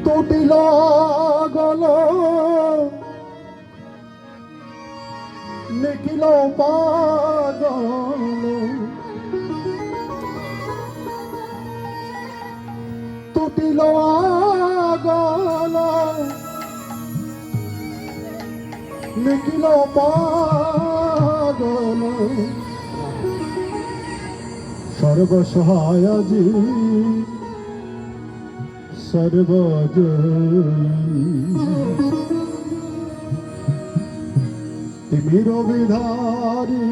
টুটিল গল নিখিল পাগল টুটিল গল নিখিল পাগল সর্বসহায় আজি সর্বজয়ী তিমির বিধারী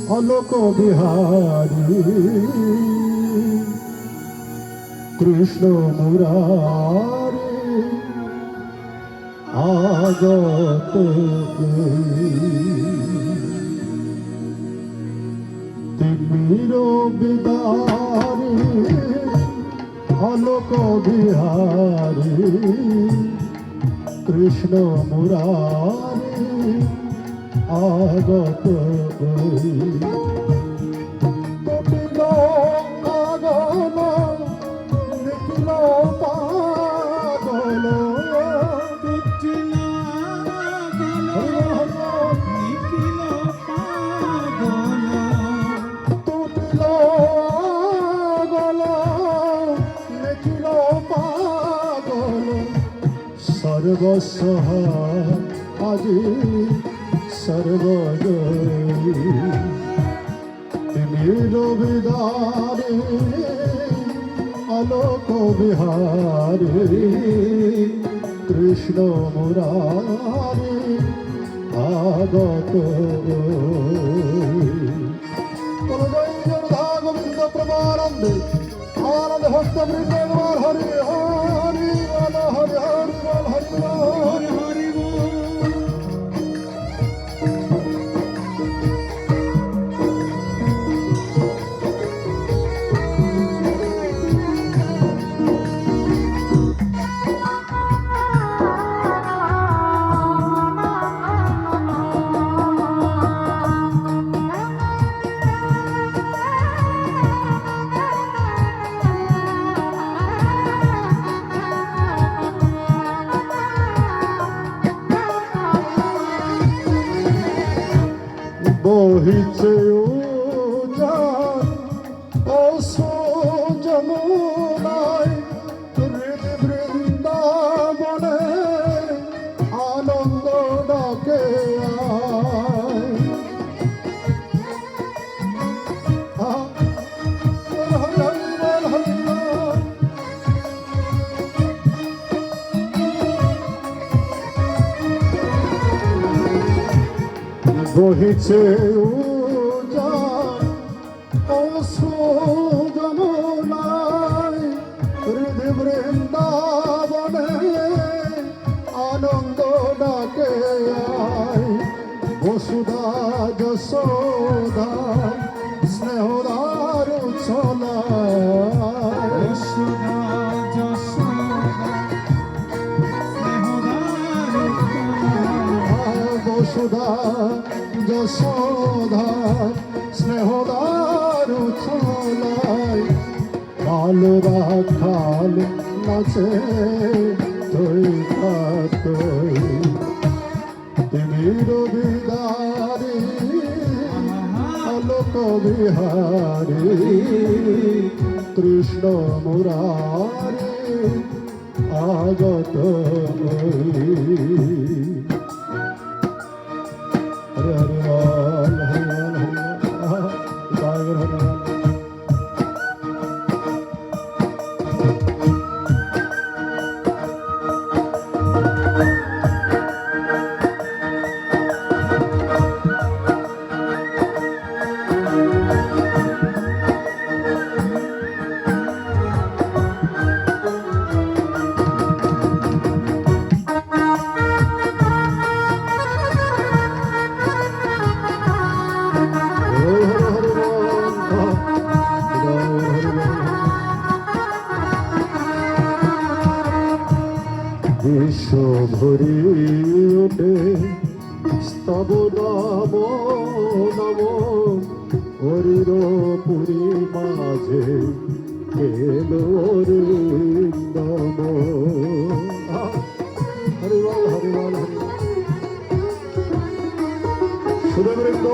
অলোক বিহারী কৃষ্ণ মুরারি আগত তিমির বিধারী অলোক বিহারী কৃষ্ণ মুরারি আগত টুটিল গল নিখিল পাগল টুটিল গল নিখিল পাগল টুটিল গল নিখিল পাগল সর্বসহায় আজি সর্বজয়ী তিমির বিদারে আলোক বিহারী কৃষ্ণ মুরারি আগত গোবিন্দ প্রমানন্দে আনন্দ ভক্ত বৃন্দ হরি হরি হরি হরি হরি হরি হরি বহিছে উজান অশ্রু যমুনায় হৃদ বৃন্দাবনে আনন্দ ডাকে বহিছে উজান অশ্রু যমুনায় হৃদ বৃন্দাবনে আনন্দ ডাকে আয় বসুধা যশোদা স্নেহদার ছলায় বসুধা যশোদা বসুধা যশোধা স্নেহদার ছলায় কাল রাখাল নাচে তুই তুই তিমির বিদারি আলোক বিহারী কৃষ্ণ মুরারি আগত হরে হরে বল হরে বল হরে বল হরে বিশ্ব ভরি ওঠে স্তব নম নম হরির পুরী মাঝে কেলো অরিন্দম। হরিবল হরিবল হরিবল। সুধীবৃন্দ,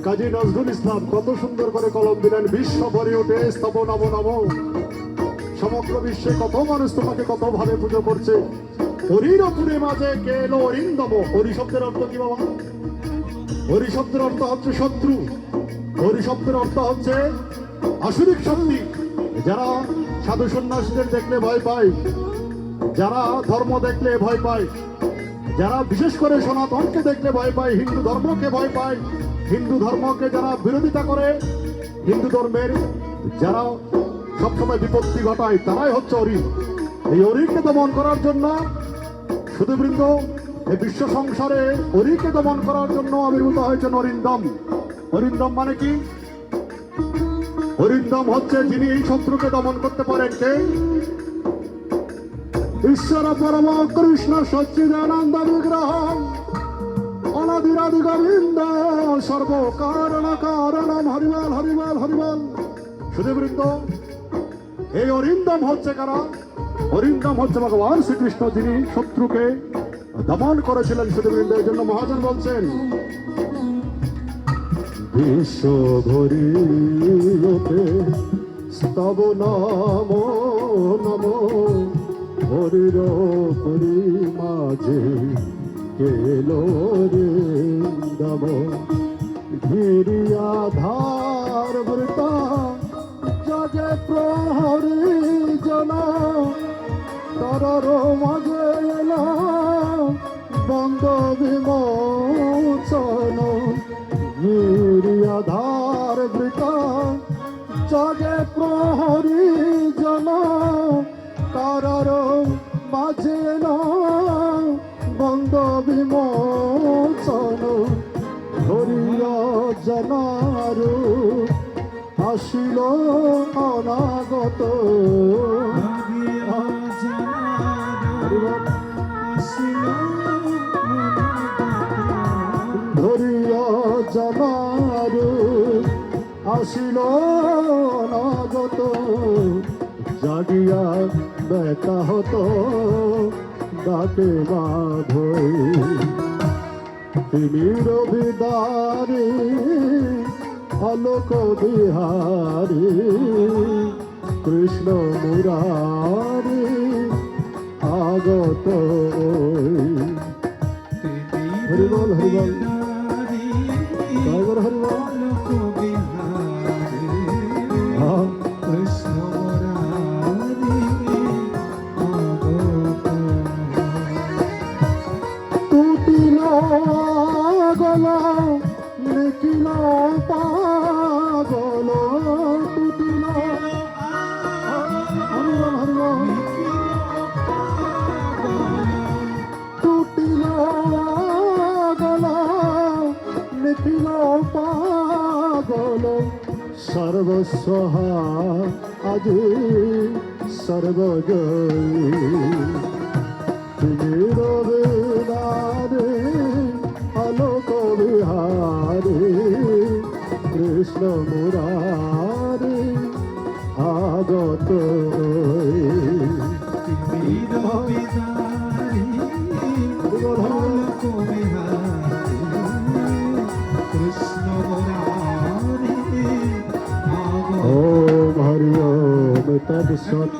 কাজী নজরুল ইসলাম কত সুন্দর করে কলম দিলেন, বিশ্ব ভরে ওঠে স্তব নম নম। সমগ্র বিশ্বে কত মানুষ তোমাকে কত ভাবে পুজো করছে। হরির পুরে মাঝে কেলো অরিন্দম। হরি শব্দের অর্থ কি বাবা? হরি শব্দের অর্থ হচ্ছে শত্রু। হরি শব্দের অর্থ হচ্ছে আসুরিক শক্তি। যারা সাধু সন্ন্যাসীদের দেখলে ভয় পায়, যারা ধর্ম দেখলে ভয় পায়, যারা বিশেষ করে সনাতনকে দেখলে ভয় পায়, হিন্দু ধর্মকে ভয় পায়, হিন্দু ধর্মকে যারা বিরোধিতা করে, হিন্দু ধর্মের যারা সবসময় বিপত্তি ঘটায়, তারাই হচ্ছে হরি। এই হরিকে দমন করার জন্য সুধীবৃন্দ, এই বিশ্ব সংসারে হরিকে দমন করার জন্য আবির্ভূত হয়েছেন অরিন্দম। অরিন্দম মানে কি? অরিন্দম হচ্ছে যিনি এই শত্রুকে দমন করতে পারেন। কে? ঈশ্বর পরম কৃষ্ণ সচ্চিদানন্দ বিগ্রহ অনাদিরাদি গোবিন্দ সর্ব কারণ কারণম। হরিবল হরিবল হরিবল। সুধীবৃন্দ, এই অরিন্দম হচ্ছে কারা? অরিন্দম হচ্ছে ভগবান শ্রীকৃষ্ণ, যিনি শত্রুকে দমন করেছিলেন। সুধীবৃন্দ, এই জন্য মহাজন বলছেন, বিশ্ব ভরিতে স্তব নম নম। হরির পুরী মাঝে কেলো অরিন্দম। গিরিয়াধার বৃত জগে প্রহরী জন তরর মাঝে এলা বন্দ বিমোচন। গিরিয়াধার বৃত জগে প্রহরী জন কারর মাঝে এলা বন্দ বিমোচন। হরিয় জনারু আসিল অনাগত। ধরিয়া জানারু আসিল অনাগত। জাগিয়া বেকা হতো ডাকে বাঁধই। তিনি রবিদারি আলোক বিহারী কৃষ্ণ মুরারি আগত। হরিবল হরিবল হরিবল। টুটিল গলা লিখিল পাগল। টুটিল হরিবল হরিবল। টুটিল গলা লিখিল পাগল। সর্বস্ব আজি সর্বজয়ী। তিনি রবিদারে আলোক বিহারী কৃষ্ণ মুরারি আগত। ওম হরি ওম তৎসৎ।